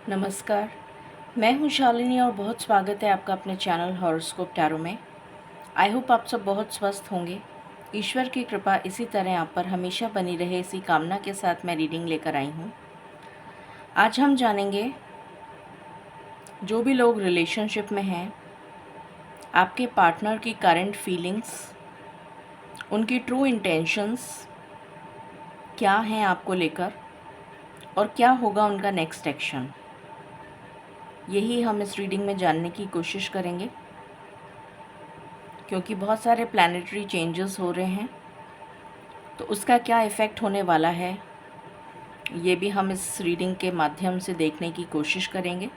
नमस्कार, मैं हूँ शालिनी और बहुत स्वागत है आपका अपने चैनल हॉरोस्कोप टैरो में। आई होप आप सब बहुत स्वस्थ होंगे। ईश्वर की कृपा इसी तरह आप पर हमेशा बनी रहे, इसी कामना के साथ मैं रीडिंग लेकर आई हूँ। आज हम जानेंगे जो भी लोग रिलेशनशिप में हैं, आपके पार्टनर की करंट फीलिंग्स, उनकी ट्रू इंटेंशंस क्या हैं आपको लेकर और क्या होगा उनका नेक्स्ट एक्शन। यही हम इस रीडिंग में जानने की कोशिश करेंगे, क्योंकि बहुत सारे प्लैनेटरी चेंजेस हो रहे हैं, तो उसका क्या इफ़ेक्ट होने वाला है ये भी हम इस रीडिंग के माध्यम से देखने की कोशिश करेंगे।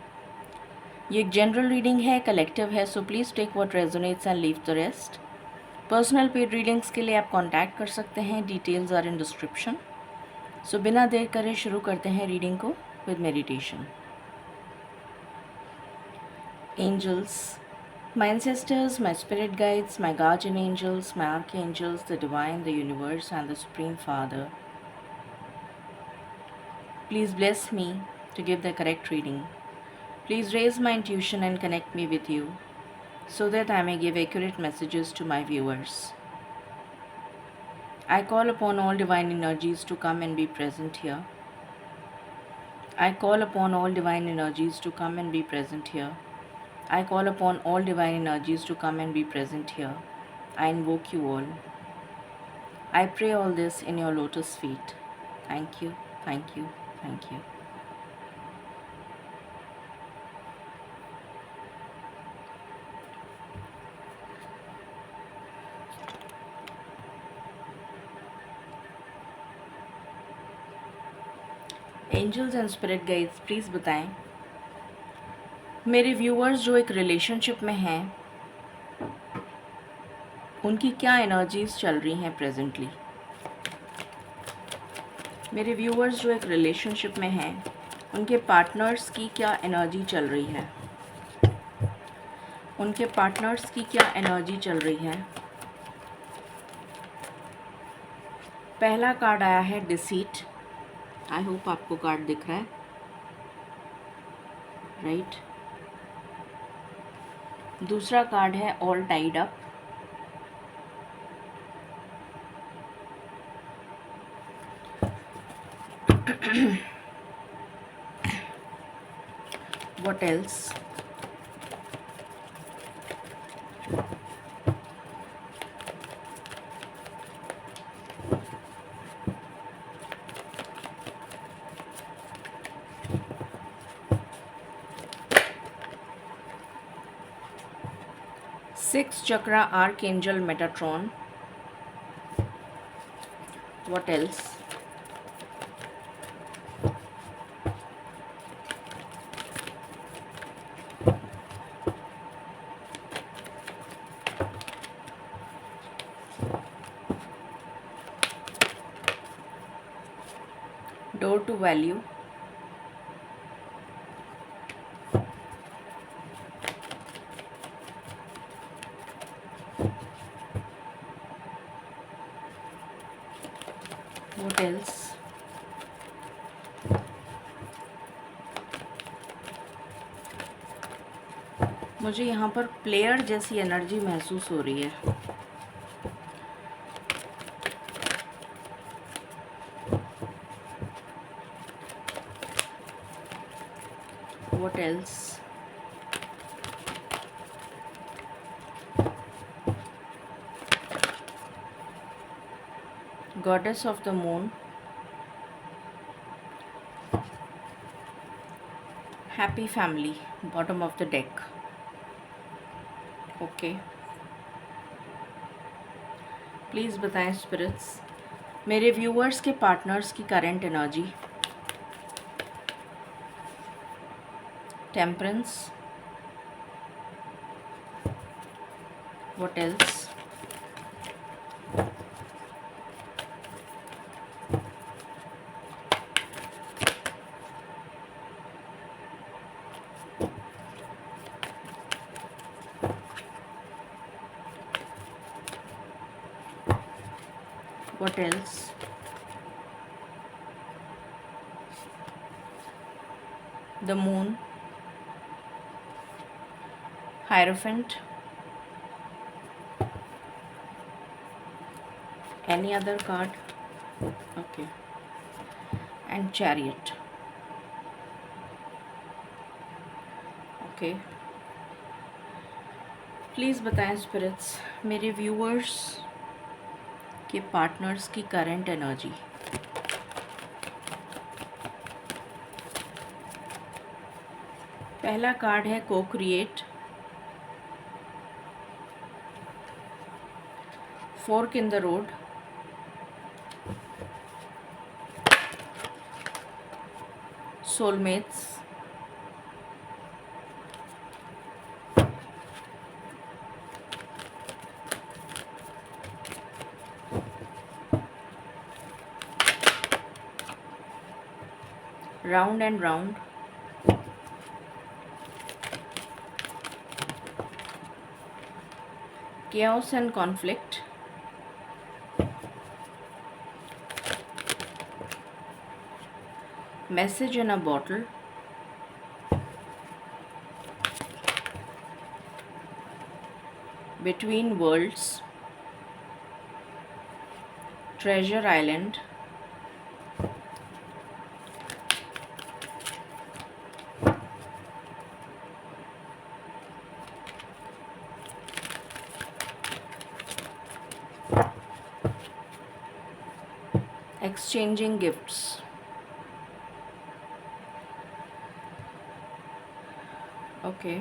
ये एक जनरल रीडिंग है, कलेक्टिव है, so please take what resonates and leave the rest. Personal paid readings के लिए आप कांटेक्ट कर सकते हैं, details are in description. So बिना देर करे शुरू करते हैं रीडिंग को with meditation. Angels, my ancestors, my spirit guides, my guardian angels, my archangels, the divine, the universe, and the Supreme Father, please bless me to give the correct reading. Please raise my intuition and connect me with you so that I may give accurate messages to my viewers. I call upon all divine energies to come and be present here. I call upon all divine energies to come and be present here. I call upon all divine energies to come and be present here. I invoke you all. I pray all this in your lotus feet. Thank you, thank you, thank you. Angels and spirit guides, please बताएं मेरे viewers जो एक relationship में हैं, उनकी क्या energies चल रही हैं प्रेजेंटली। मेरे व्यूअर्स जो एक रिलेशनशिप में हैं, उनके पार्टनर्स की क्या एनर्जी चल रही है। उनके पार्टनर्स की क्या एनर्जी चल रही है। पहला कार्ड आया है डिसीट। आई होप आपको कार्ड दिख रहा है, राइट। दूसरा कार्ड है all tied up. What else? Six chakra archangel Metatron. What else? Door to value. What else? मुझे यहाँ पर प्लेयर जैसी एनर्जी महसूस हो रही है। What else? Goddess of the moon. Happy family, bottom of the deck. Okay, please बताएं spirits मेरे व्यूअर्स के पार्टनर्स की current energy. Temperance. What else? What else? the moon, Hierophant, any other card, okay, and Chariot, okay. Please बताएं spirits मेरे viewers के partners की current energy. पहला card है को create, fork in the road, soulmates, round and round, chaos and conflict, message in a bottle, between worlds, treasure island, exchanging gifts। Okay,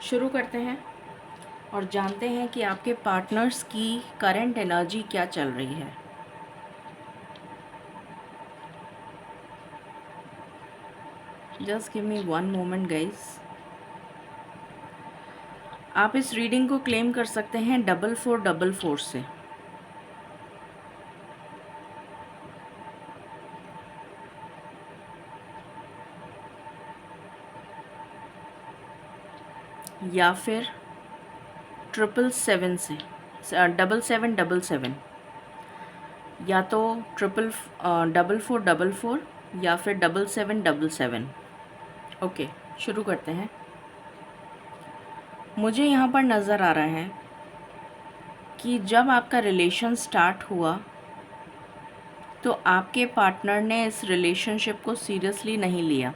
शुरू करते हैं और जानते हैं कि आपके पार्टनर्स की करंट एनर्जी क्या चल रही है। Just give me one moment guys. आप इस रीडिंग को क्लेम कर सकते हैं 4444 से। या फिर 777 से, 7777, या तो 4444 या फिर 7777। ओके, शुरू करते हैं। मुझे यहाँ पर नज़र आ रहा है कि जब आपका रिलेशन स्टार्ट हुआ तो आपके पार्टनर ने इस रिलेशनशिप को सीरियसली नहीं लिया।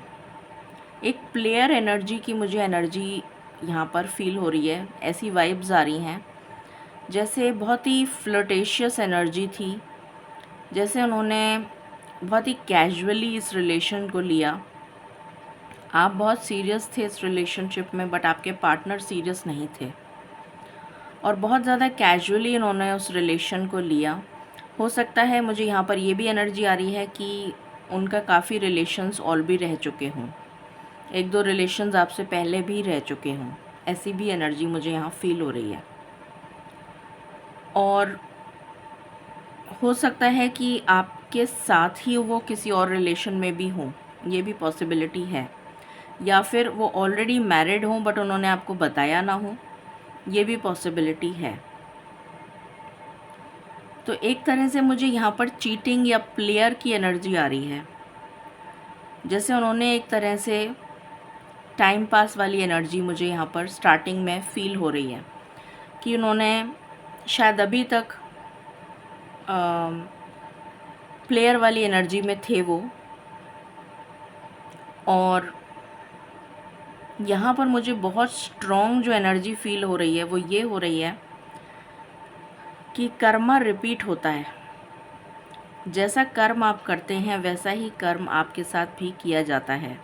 एक प्लेयर एनर्जी की मुझे एनर्जी यहाँ पर फील हो रही है, ऐसी वाइब्स आ रही हैं जैसे बहुत ही फ्लर्टेशियस एनर्जी थी, जैसे उन्होंने बहुत ही कैजुअली इस रिलेशन को लिया। आप बहुत सीरियस थे इस रिलेशनशिप में, बट आपके पार्टनर सीरियस नहीं थे और बहुत ज़्यादा कैजुअली उन्होंने उस रिलेशन को लिया। हो सकता है मुझे यहाँ पर ये भी एनर्जी आ रही है कि उनका काफ़ी रिलेशंस और भी रह चुके हों, 1-2 रिलेशंस आपसे पहले भी रह चुके हों, ऐसी भी एनर्जी मुझे यहाँ फील हो रही है। और हो सकता है कि आपके साथ ही वो किसी और रिलेशन में भी हों, ये भी पॉसिबिलिटी है। या फिर वो ऑलरेडी मैरिड हों बट उन्होंने आपको बताया ना हो, ये भी पॉसिबिलिटी है। तो एक तरह से मुझे यहाँ पर चीटिंग या प्लेयर की एनर्जी आ रही है, जैसे उन्होंने एक तरह से टाइम पास वाली एनर्जी मुझे यहाँ पर स्टार्टिंग में फ़ील हो रही है कि उन्होंने शायद अभी तक प्लेयर वाली एनर्जी में थे वो। और यहाँ पर मुझे बहुत स्ट्रॉन्ग जो एनर्जी फील हो रही है वो ये हो रही है कि कर्मा रिपीट होता है। जैसा कर्म आप करते हैं वैसा ही कर्म आपके साथ भी किया जाता है।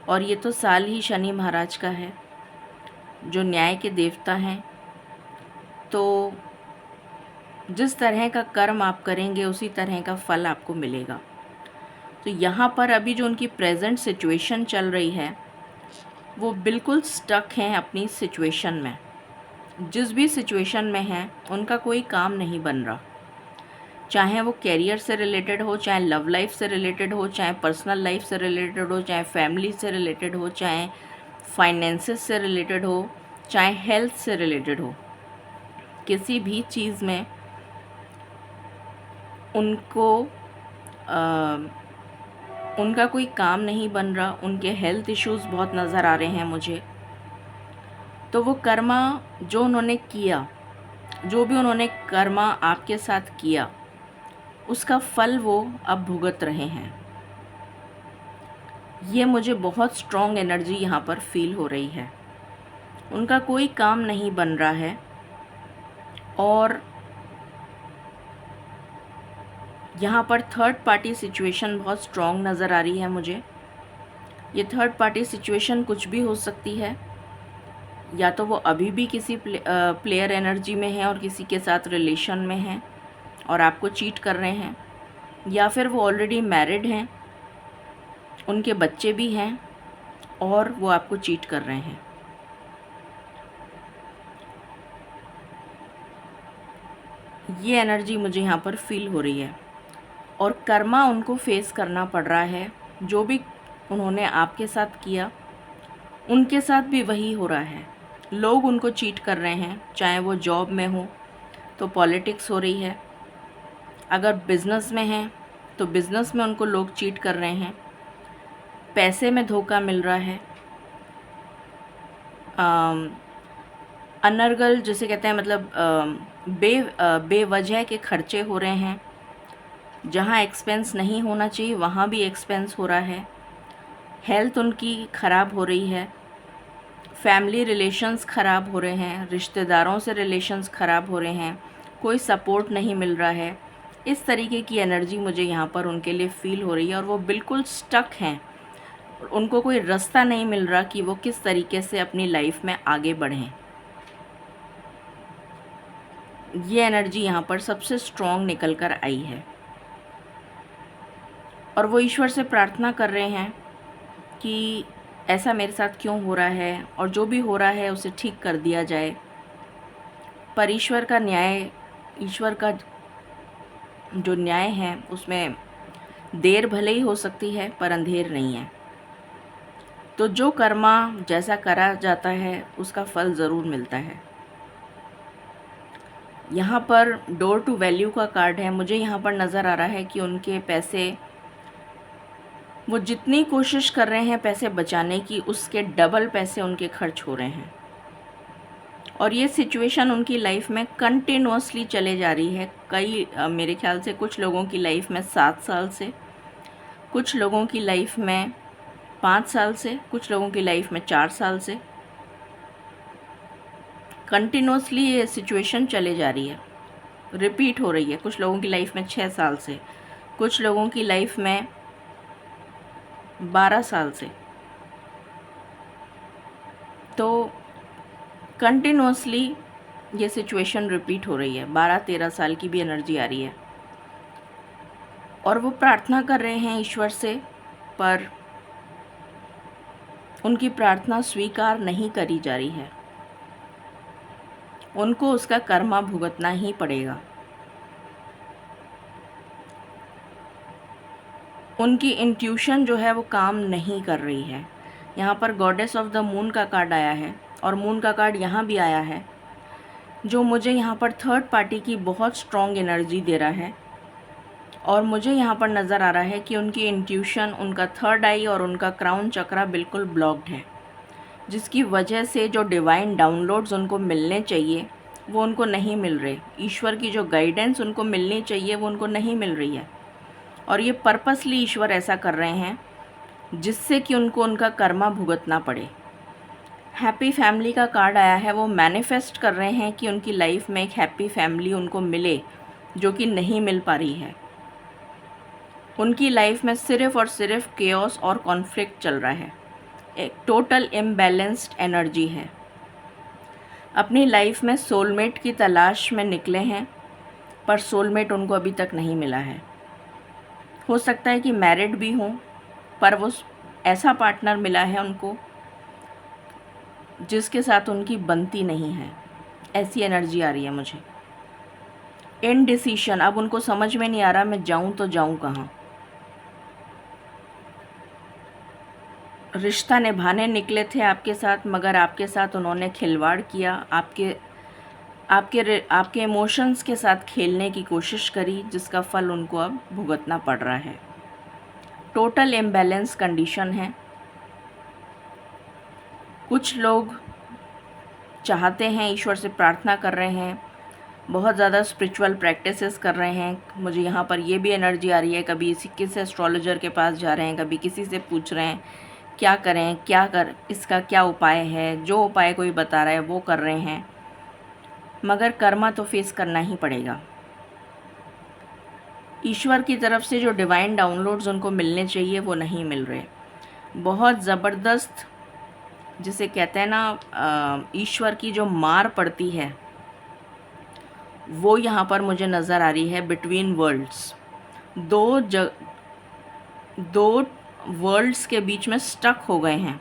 और ये तो साल ही शनि महाराज का है जो न्याय के देवता हैं। तो जिस तरह का कर्म आप करेंगे उसी तरह का फल आपको मिलेगा। तो यहाँ पर अभी जो उनकी प्रेजेंट सिचुएशन चल रही है वो बिल्कुल स्टक हैं अपनी सिचुएशन में। जिस भी सिचुएशन में हैं उनका कोई काम नहीं बन रहा, चाहे वो कैरियर से रिलेटेड हो, चाहे लव लाइफ से रिलेटेड हो, चाहे पर्सनल लाइफ से रिलेटेड हो, चाहे फैमिली से रिलेटेड हो, चाहे फाइनेंसेस से रिलेटेड हो, चाहे हेल्थ से रिलेटेड हो। किसी भी चीज़ में उनको उनका कोई काम नहीं बन रहा, उनके हेल्थ इश्यूज़ बहुत नज़र आ रहे हैं मुझे। तो वो कर्मा जो उन्होंने किया, जो भी उन्होंने कर्मा आपके साथ किया, उसका फल वो अब भुगत रहे हैं। ये मुझे बहुत स्ट्रॉन्ग एनर्जी यहाँ पर फील हो रही है। उनका कोई काम नहीं बन रहा है और यहाँ पर थर्ड पार्टी सिचुएशन बहुत स्ट्रॉन्ग नज़र आ रही है मुझे। ये थर्ड पार्टी सिचुएशन कुछ भी हो सकती है, या तो वो अभी भी किसी प्लेयर एनर्जी में है और किसी के साथ रिलेशन में हैं और आपको चीट कर रहे हैं, या फिर वो ऑलरेडी मैरिड हैं, उनके बच्चे भी हैं और वो आपको चीट कर रहे हैं। ये एनर्जी मुझे यहाँ पर फील हो रही है और कर्मा उनको फेस करना पड़ रहा है। जो भी उन्होंने आपके साथ किया, उनके साथ भी वही हो रहा है। लोग उनको चीट कर रहे हैं, चाहे वो जॉब में हो तो पॉलिटिक्स हो रही है, अगर बिज़नेस में हैं तो बिज़नेस में उनको लोग चीट कर रहे हैं, पैसे में धोखा मिल रहा है, अनर्गल जिसे कहते हैं, मतलब बेवजह के खर्चे हो रहे हैं। जहाँ एक्सपेंस नहीं होना चाहिए वहाँ भी एक्सपेंस हो रहा है। हेल्थ उनकी ख़राब हो रही है, फैमिली रिलेशंस ख़राब हो रहे हैं, रिश्तेदारों से रिलेशंस ख़राब हो रहे हैं, कोई सपोर्ट नहीं मिल रहा है। इस तरीके की एनर्जी मुझे यहाँ पर उनके लिए फ़ील हो रही है और वो बिल्कुल स्टक हैं। उनको कोई रास्ता नहीं मिल रहा कि वो किस तरीके से अपनी लाइफ में आगे बढ़ें। ये एनर्जी यहाँ पर सबसे स्ट्रॉन्ग निकल कर आई है और वो ईश्वर से प्रार्थना कर रहे हैं कि ऐसा मेरे साथ क्यों हो रहा है और जो भी हो रहा है उसे ठीक कर दिया जाए। पर ईश्वर का न्याय, ईश्वर का जो न्याय है उसमें देर भले ही हो सकती है पर अंधेर नहीं है। तो जो कर्मा जैसा करा जाता है उसका फल ज़रूर मिलता है। यहाँ पर डोर टू वैल्यू का कार्ड है। मुझे यहाँ पर नज़र आ रहा है कि उनके पैसे, वो जितनी कोशिश कर रहे हैं पैसे बचाने की, उसके डबल पैसे उनके खर्च हो रहे हैं और ये सिचुएशन उनकी लाइफ में कंटिन्यूअसली चले जा रही है। मेरे ख्याल से कुछ लोगों की लाइफ में 7 साल से, कुछ लोगों की लाइफ में 5 साल से, कुछ लोगों की लाइफ में 4 साल से कंटिन्यूअसली ये सिचुएशन चले जा रही है, रिपीट हो रही है। कुछ लोगों की लाइफ में 6 साल से, कुछ लोगों की लाइफ में 12 साल से। तो कंटिन्यूअसली ये सिचुएशन रिपीट हो रही है। 12-13 साल की भी एनर्जी आ रही है और वो प्रार्थना कर रहे हैं ईश्वर से, पर उनकी प्रार्थना स्वीकार नहीं करी जा रही है। उनको उसका कर्मा भुगतना ही पड़ेगा। उनकी इंट्यूशन जो है वो काम नहीं कर रही है। यहाँ पर गॉडेस ऑफ द मून का कार्ड आया है और मून का कार्ड यहाँ भी आया है, जो मुझे यहाँ पर थर्ड पार्टी की बहुत स्ट्रॉन्ग एनर्जी दे रहा है। और मुझे यहाँ पर नज़र आ रहा है कि उनकी इंट्यूशन, उनका थर्ड आई और उनका क्राउन चक्रा बिल्कुल ब्लॉक्ड है, जिसकी वजह से जो डिवाइन डाउनलोड्स उनको मिलने चाहिए वो उनको नहीं मिल रहे। ईश्वर की जो गाइडेंस उनको मिलनी चाहिए वो उनको नहीं मिल रही है और ये पर्पसली ईश्वर ऐसा कर रहे हैं जिससे कि उनको उनका कर्मा भुगतना पड़े। हैप्पी फैमिली का कार्ड आया है। वो मैनिफेस्ट कर रहे हैं कि उनकी लाइफ में एक हैप्पी फैमिली उनको मिले, जो कि नहीं मिल पा रही है। उनकी लाइफ में सिर्फ़ और सिर्फ केओस और कॉन्फ्लिक्ट चल रहा है, एक टोटल इम्बैलेंस्ड एनर्जी है। अपनी लाइफ में सोलमेट की तलाश में निकले हैं पर सोलमेट उनको अभी तक नहीं मिला है। हो सकता है कि मैरिड भी हों पर वो ऐसा पार्टनर मिला है उनको जिसके साथ उनकी बनती नहीं है। ऐसी एनर्जी आ रही है मुझे। इनडिसीशन, अब उनको समझ में नहीं आ रहा मैं जाऊं तो जाऊं कहाँ। रिश्ता निभाने निकले थे आपके साथ, मगर आपके साथ उन्होंने खिलवाड़ किया, आपके इमोशंस के साथ खेलने की कोशिश करी, जिसका फल उनको अब भुगतना पड़ रहा है। टोटल इम्बैलेंस कंडीशन है। कुछ लोग चाहते हैं, ईश्वर से प्रार्थना कर रहे हैं, बहुत ज़्यादा स्पिरिचुअल प्रैक्टिसेस कर रहे हैं। मुझे यहाँ पर ये भी एनर्जी आ रही है, कभी किसी एस्ट्रोलॉजर के पास जा रहे हैं, कभी किसी से पूछ रहे हैं क्या करें, इसका क्या उपाय है, जो उपाय कोई बता रहा है वो कर रहे हैं, मगर कर्मा तो फेस करना ही पड़ेगा। ईश्वर की तरफ से जो डिवाइन डाउनलोड्स उनको मिलने चाहिए वो नहीं मिल रहे। बहुत ज़बरदस्त, जिसे कहते हैं ना, ईश्वर की जो मार पड़ती है वो यहाँ पर मुझे नज़र आ रही है। बिटवीन वर्ल्ड्स, दो वर्ल्ड्स के बीच में स्टक हो गए हैं,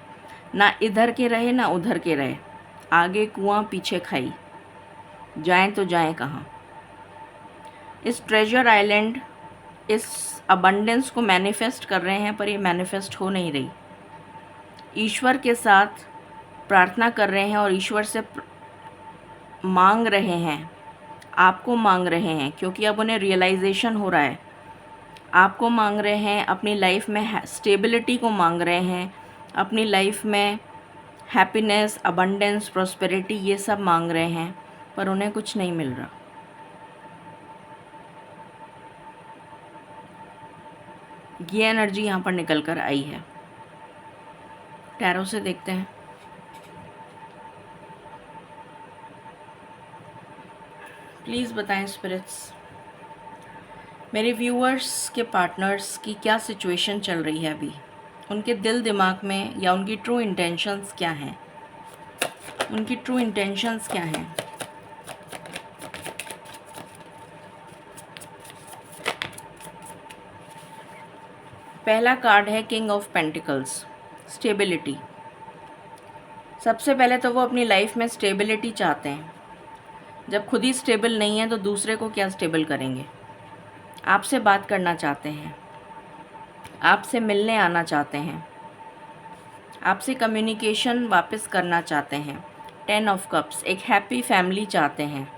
ना इधर के रहे ना उधर के रहे, आगे कुआं पीछे खाई, जाएं तो जाएं कहाँ। इस ट्रेजर आइलैंड, इस अबंडेंस को मैनिफेस्ट कर रहे हैं, पर ये मैनिफेस्ट हो नहीं रही। ईश्वर के साथ प्रार्थना कर रहे हैं और ईश्वर से मांग रहे हैं, आपको मांग रहे हैं, क्योंकि अब उन्हें रियलाइजेशन हो रहा है। आपको मांग रहे हैं, अपनी लाइफ में स्टेबिलिटी को मांग रहे हैं, अपनी लाइफ में हैप्पीनेस, अबंडेंस, प्रॉस्पेरिटी, ये सब मांग रहे हैं, पर उन्हें कुछ नहीं मिल रहा। ये एनर्जी यहाँ पर निकल कर आई है। टैरो से देखते हैं। प्लीज़ बताएं स्पिरिट्स, मेरे व्यूअर्स के पार्टनर्स की क्या सिचुएशन चल रही है अभी, उनके दिल दिमाग में, या उनकी ट्रू इंटेंशंस क्या हैं, उनकी ट्रू इंटेंशंस क्या हैं। पहला कार्ड है किंग ऑफ पेंटिकल्स, स्टेबिलिटी। सबसे पहले तो वो अपनी लाइफ में स्टेबिलिटी चाहते हैं। जब खुद ही स्टेबल नहीं है तो दूसरे को क्या स्टेबल करेंगे। आपसे बात करना चाहते हैं, आपसे मिलने आना चाहते हैं, आपसे कम्युनिकेशन वापस करना चाहते हैं। 10 ऑफ कप्स, एक हैप्पी फैमिली चाहते हैं।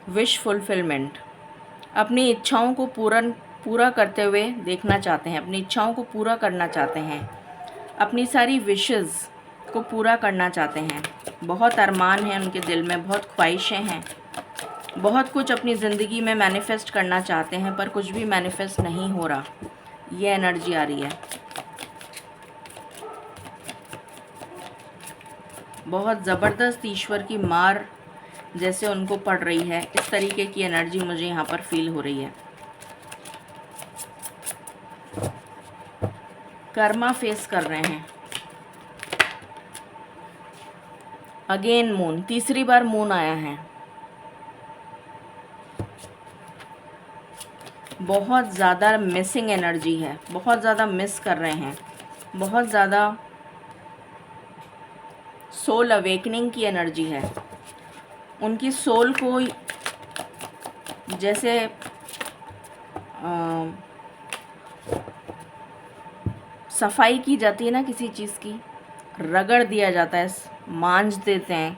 विश फुलफिलमेंट, अपनी इच्छाओं को पूरा करते हुए देखना चाहते हैं, अपनी इच्छाओं को पूरा करना चाहते हैं, अपनी सारी विशेस को पूरा करना चाहते हैं। बहुत अरमान हैं उनके दिल में, बहुत ख्वाहिशें हैं, बहुत कुछ अपनी ज़िंदगी में मैनिफेस्ट करना चाहते हैं, पर कुछ भी मैनिफेस्ट नहीं हो रहा। ये एनर्जी आ रही है। बहुत ज़बरदस्त ईश्वर की मार जैसे उनको पड़ रही है, इस तरीके की एनर्जी मुझे यहाँ पर फील हो रही है। कर्मा फेस कर रहे हैं। अगेन मून, तीसरी बार मून आया है। बहुत ज़्यादा मिसिंग एनर्जी है, बहुत ज़्यादा मिस कर रहे हैं, बहुत ज़्यादा सोल अवेकनिंग की एनर्जी है। उनकी सोल को जैसे सफाई की जाती है ना किसी चीज़ की, रगड़ दिया जाता है, मांझ देते हैं,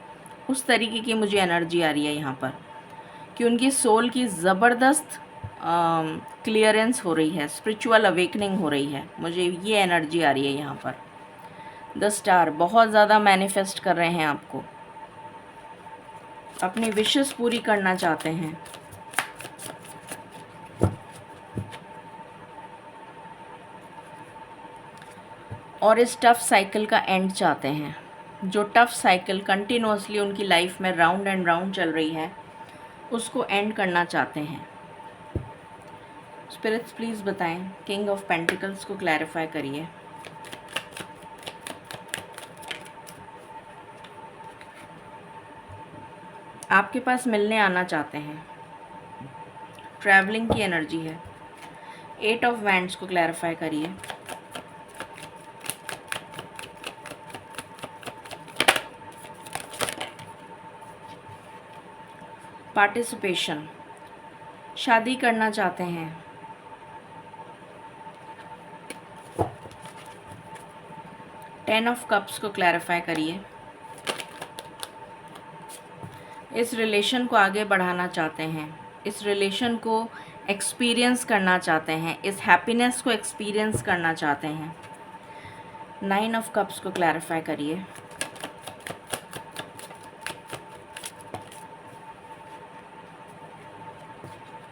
उस तरीके की मुझे एनर्जी आ रही है यहाँ पर, कि उनकी सोल की ज़बरदस्त क्लियरेंस हो रही है, स्पिरिचुअल अवेकनिंग हो रही है। मुझे ये एनर्जी आ रही है यहाँ पर। द स्टार, बहुत ज़्यादा मैनिफेस्ट कर रहे हैं आपको, अपनी विशेस पूरी करना चाहते हैं। और इस टफ साइकिल का एंड चाहते हैं। जो टफ साइकिल कंटिन्यूअसली उनकी लाइफ में राउंड एंड राउंड चल रही है, उसको एंड करना चाहते हैं। स्पिरिट्स प्लीज़ बताएं, किंग ऑफ पेंटिकल्स को क्लैरिफाई करिए। आपके पास मिलने आना चाहते हैं, ट्रैवलिंग की एनर्जी है। 8 ऑफ वैंड्स को क्लैरिफाई करिए। पार्टिसिपेशन, शादी करना चाहते हैं। 10 ऑफ कप्स को क्लैरिफाई करिए। इस रिलेशन को आगे बढ़ाना चाहते हैं, इस रिलेशन को एक्सपीरियंस करना चाहते हैं, इस हैप्पीनेस को एक्सपीरियंस करना चाहते हैं। 9 ऑफ कप्स को क्लैरिफाई करिए।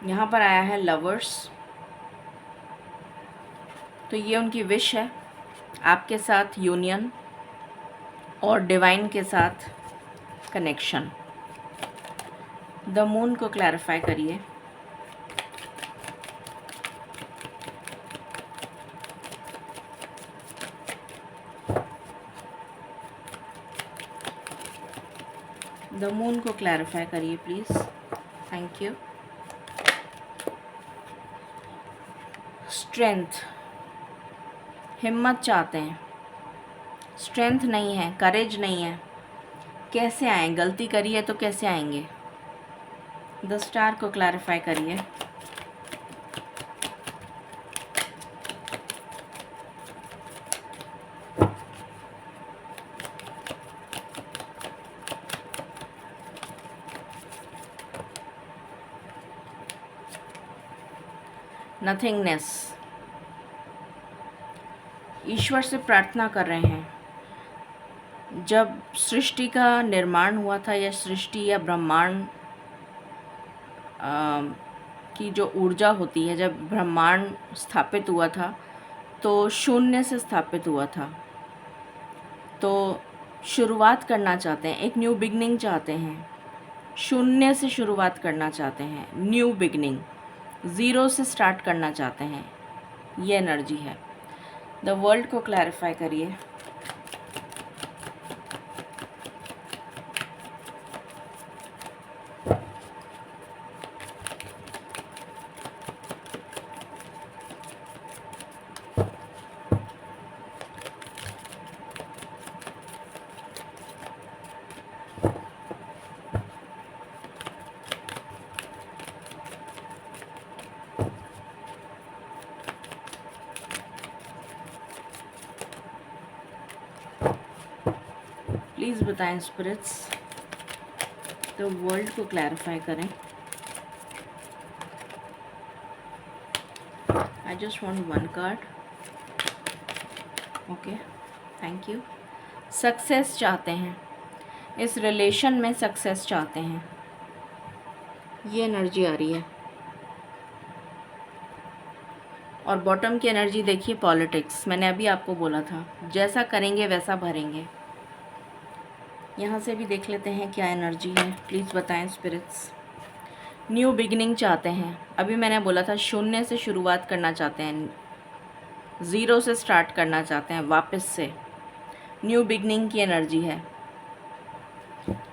यहाँ पर आया है लवर्स। तो ये उनकी विश है आपके साथ यूनियन और डिवाइन के साथ कनेक्शन। द मून को क्लैरिफाई करिए। द मून को क्लैरिफाई करिए प्लीज़, थैंक यू। स्ट्रेंथ, हिम्मत चाहते हैं, स्ट्रेंथ नहीं है, करेज नहीं है। कैसे आए, गलती करी है तो कैसे आएंगे। द स्टार को क्लैरिफाई करिए। नथिंगनेस, ईश्वर से प्रार्थना कर रहे हैं। जब सृष्टि का निर्माण हुआ था, या सृष्टि या ब्रह्मांड की जो ऊर्जा होती है, जब ब्रह्मांड स्थापित हुआ था तो शून्य से स्थापित हुआ था। तो शुरुआत करना चाहते हैं, एक न्यू बिगनिंग चाहते हैं, शून्य से शुरुआत करना चाहते हैं, न्यू बिगनिंग, ज़ीरो से स्टार्ट करना चाहते हैं। ये एनर्जी है। द वर्ल्ड को क्लैरिफाई करिए। प्लीज़ बताएं स्पिरिट्स, तो वर्ल्ड को क्लैरिफाई करें। I just want one card. Okay, thank you. Success चाहते हैं, इस रिलेशन में सक्सेस चाहते हैं। ये एनर्जी आ रही है। और बॉटम की एनर्जी देखिए, पॉलिटिक्स। मैंने अभी आपको बोला था, जैसा करेंगे वैसा भरेंगे। यहाँ से भी देख लेते हैं क्या एनर्जी है, प्लीज़ बताएं स्पिरिट्स। न्यू बिगिनिंग चाहते हैं। अभी मैंने बोला था शून्य से शुरुआत करना चाहते हैं, ज़ीरो से स्टार्ट करना चाहते हैं, वापस से न्यू बिगिनिंग की एनर्जी है।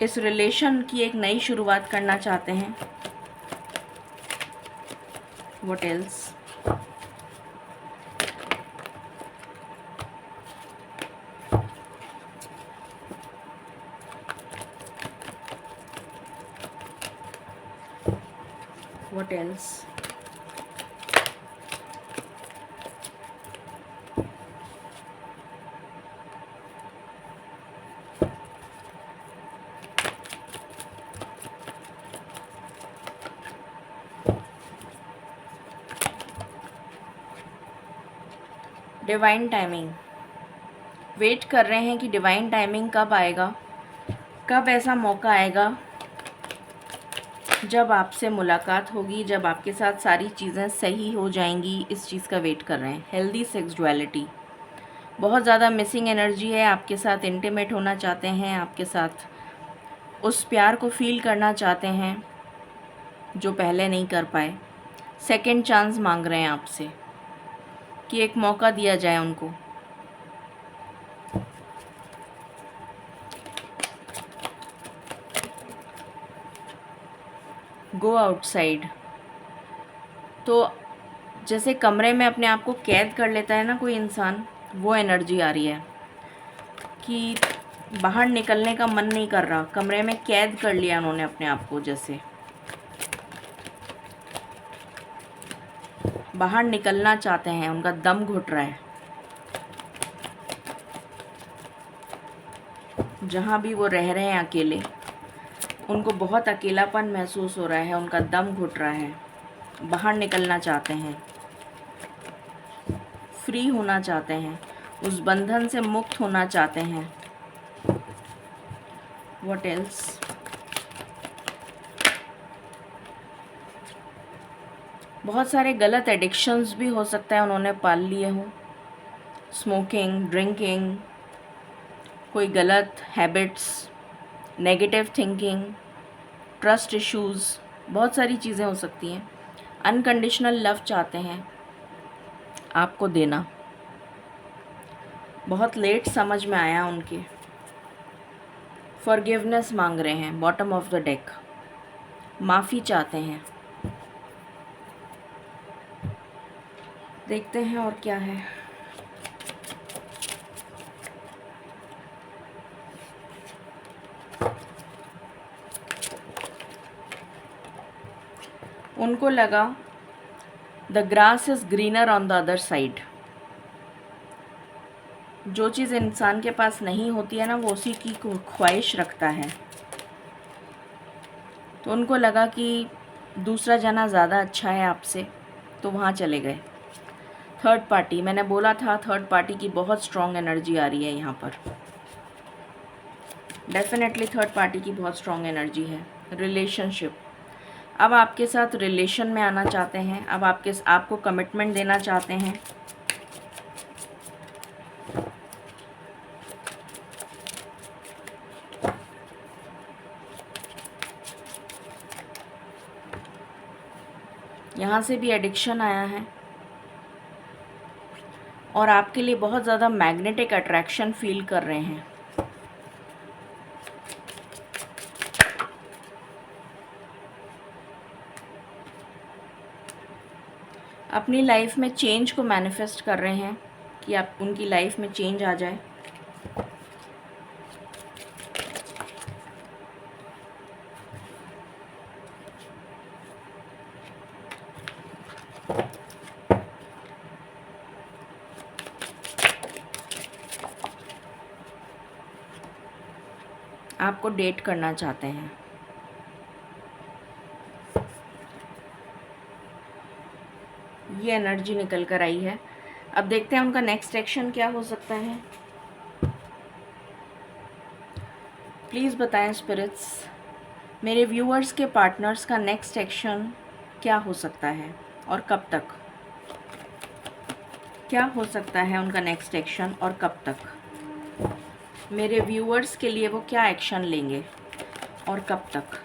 इस रिलेशन की एक नई शुरुआत करना चाहते हैं। What else. What else? Divine timing. Wait कर रहे हैं कि डिवाइन टाइमिंग कब आएगा, कब ऐसा मौका आएगा जब आपसे मुलाकात होगी, जब आपके साथ सारी चीज़ें सही हो जाएंगी। इस चीज़ का वेट कर रहे हैं। हेल्दी सेक्सुअलिटी, बहुत ज़्यादा मिसिंग एनर्जी है। आपके साथ इंटीमेट होना चाहते हैं, आपके साथ उस प्यार को फील करना चाहते हैं जो पहले नहीं कर पाए। सेकंड चांस मांग रहे हैं आपसे कि एक मौका दिया जाए उनको। गो आउटसाइड, तो जैसे कमरे में अपने आप को कैद कर लेता है ना कोई इंसान, वो एनर्जी आ रही है कि बाहर निकलने का मन नहीं कर रहा, कमरे में कैद कर लिया उन्होंने अपने आप को, जैसे बाहर निकलना चाहते हैं, उनका दम घुट रहा है। जहाँ भी वो रह रहे हैं अकेले, उनको बहुत अकेलापन महसूस हो रहा है, उनका दम घुट रहा है, बाहर निकलना चाहते हैं, फ्री होना चाहते हैं, उस बंधन से मुक्त होना चाहते हैं। What else? बहुत सारे गलत एडिक्शंस भी हो सकता है उन्होंने पाल लिए हों, स्मोकिंग, ड्रिंकिंग, कोई गलत habits, negative thinking, trust issues, बहुत सारी चीज़ें हो सकती हैं। अनकंडीशनल लव चाहते हैं आपको देना, बहुत लेट समझ में आया उनके। फॉरगिवनेस मांग रहे हैं, बॉटम ऑफ द डेक, माफ़ी चाहते हैं। देखते हैं और क्या है। उनको लगा the grass is greener on the other side. जो चीज़ इंसान के पास नहीं होती है ना, वो उसी की ख्वाहिश रखता है। तो उनको लगा कि दूसरा जना ज़्यादा अच्छा है आपसे, तो वहाँ चले गए। थर्ड पार्टी, मैंने बोला था थर्ड पार्टी की बहुत स्ट्रॉन्ग एनर्जी आ रही है यहाँ पर। डेफिनेटली थर्ड पार्टी की बहुत स्ट्रॉन्ग एनर्जी है। रिलेशनशिप, अब आपके साथ रिलेशन में आना चाहते हैं, अब आपको कमिटमेंट देना चाहते हैं। यहाँ से भी एडिक्शन आया है और आपके लिए बहुत ज़्यादा मैग्नेटिक अट्रैक्शन फील कर रहे हैं। अपनी लाइफ में चेंज को मैनिफेस्ट कर रहे हैं कि आप उनकी लाइफ में चेंज आ जाए। आपको डेट करना चाहते हैं। ये एनर्जी निकल कर आई है। अब देखते हैं उनका नेक्स्ट एक्शन क्या हो सकता है। प्लीज़ बताएं स्पिरिट्स, मेरे व्यूअर्स के पार्टनर्स का नेक्स्ट एक्शन क्या हो सकता है और कब तक? क्या हो सकता है उनका नेक्स्ट एक्शन और कब तक? मेरे व्यूअर्स के लिए वो क्या एक्शन लेंगे और कब तक?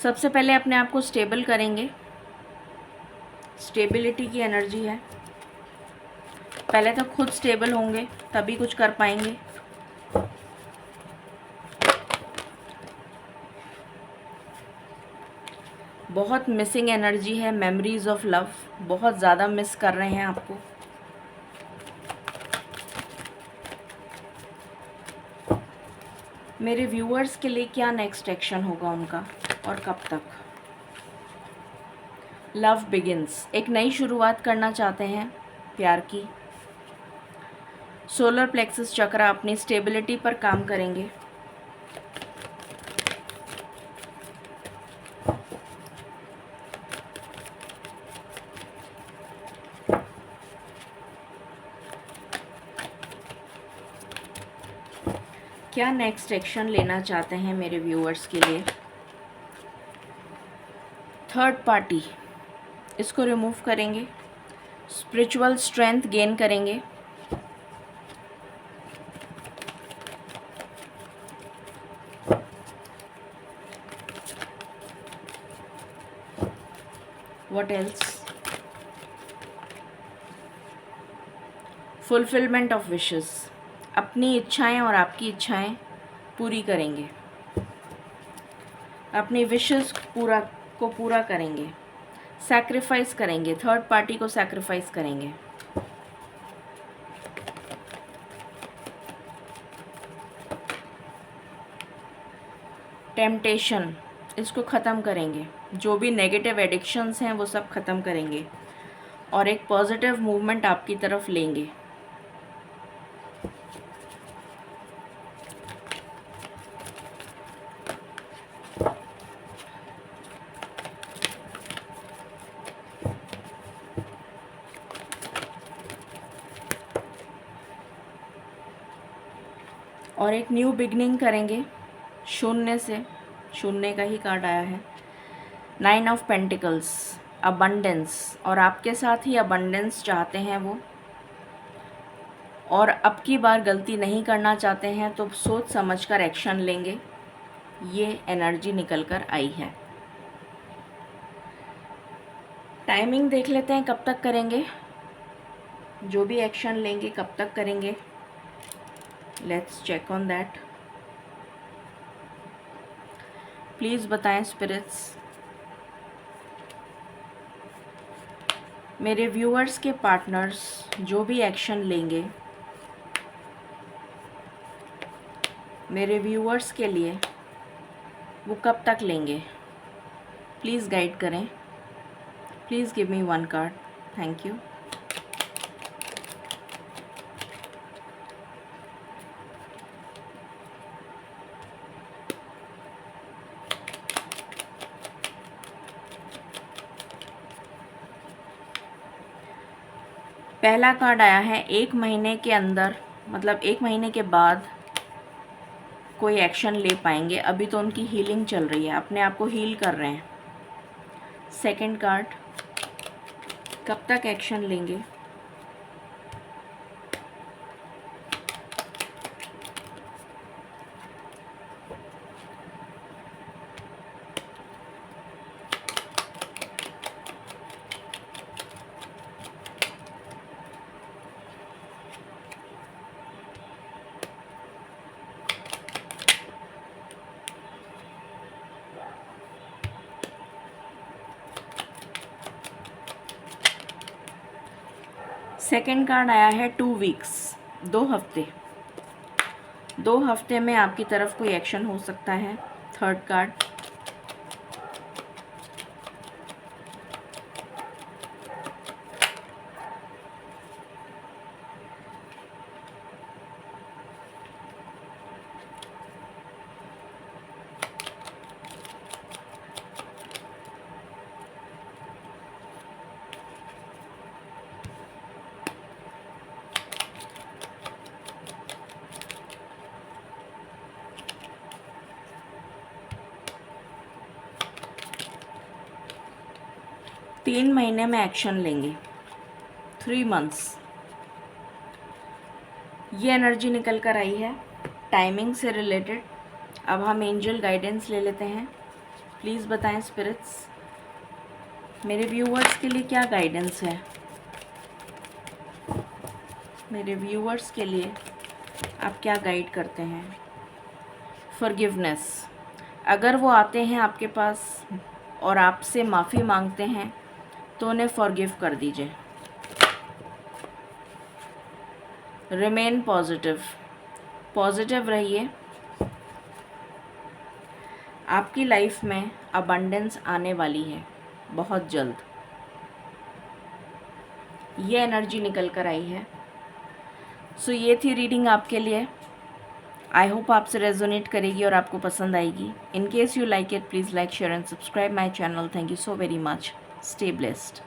सबसे पहले अपने आप को स्टेबल करेंगे। स्टेबिलिटी की एनर्जी है। पहले तो खुद स्टेबल होंगे तभी कुछ कर पाएंगे। बहुत मिसिंग एनर्जी है, मेमोरीज ऑफ लव, बहुत ज़्यादा मिस कर रहे हैं आपको। मेरे व्यूअर्स के लिए क्या नेक्स्ट एक्शन होगा उनका और कब तक? लव बिगिंस, एक नई शुरुआत करना चाहते हैं प्यार की। सोलर प्लेक्सस चक्र अपनी स्टेबिलिटी पर काम करेंगे। क्या नेक्स्ट एक्शन लेना चाहते हैं मेरे व्यूअर्स के लिए? थर्ड पार्टी, इसको रिमूव करेंगे। स्पिरिचुअल स्ट्रेंथ गेन करेंगे। What else? Fulfilment of wishes, अपनी इच्छाएं और आपकी इच्छाएं पूरी करेंगे। अपनी विशेस को पूरा करेंगे। सैक्रिफाइस करेंगे, थर्ड पार्टी को सैक्रिफाइस करेंगे। टेम्पटेशन, इसको ख़त्म करेंगे। जो भी नेगेटिव एडिक्शंस हैं वो सब ख़त्म करेंगे और एक पॉजिटिव मूवमेंट आपकी तरफ लेंगे। और एक न्यू बिगनिंग करेंगे शून्य से। शून्य का ही कार्ड आया है, 9 ऑफ पेंटिकल्स, अबंडेंस। और आपके साथ ही अबंडेंस चाहते हैं वो, और अब की बार गलती नहीं करना चाहते हैं, तो सोच समझकर एक्शन लेंगे। ये एनर्जी निकल कर आई है। टाइमिंग देख लेते हैं कब तक करेंगे, जो भी एक्शन लेंगे कब तक करेंगे। Let's check on that. Please बताएं स्पिरिट्स। मेरे व्यूअर्स के पार्टनर्स जो भी एक्शन लेंगे, मेरे व्यूअर्स के लिए वो कब तक लेंगे, प्लीज़ गाइड करें। Please give me 1 card, thank you. पहला कार्ड आया है 1 महीने के अंदर, मतलब 1 महीने के बाद कोई एक्शन ले पाएंगे। अभी तो उनकी हीलिंग चल रही है, अपने आप को हील कर रहे हैं। सेकंड कार्ड, कब तक एक्शन लेंगे। सेकेंड कार्ड आया है 2 वीक्स, 2 हफ्ते। 2 हफ्ते में आपकी तरफ कोई एक्शन हो सकता है। थर्ड कार्ड, तीन महीने में एक्शन लेंगे, 3 मंथ्स। ये एनर्जी निकल कर आई है टाइमिंग से रिलेटेड। अब हम एंजल गाइडेंस ले लेते हैं। प्लीज़ बताएं स्पिरिट्स, मेरे व्यूअर्स के लिए क्या गाइडेंस है। मेरे व्यूअर्स के लिए आप क्या गाइड करते हैं। फॉरगिवनेस, अगर वो आते हैं आपके पास और आपसे माफ़ी मांगते हैं तो उन्हें फॉरगिव कर दीजिए। रिमेन पॉजिटिव, पॉजिटिव रहिए। आपकी लाइफ में अबंडेंस आने वाली है बहुत जल्द। ये एनर्जी निकल कर आई है। सो ये थी रीडिंग आपके लिए। आई होप आपसे रेजोनेट करेगी और आपको पसंद आएगी। In case you like it, please like, share and subscribe my channel. Thank you so very much. Stay blessed.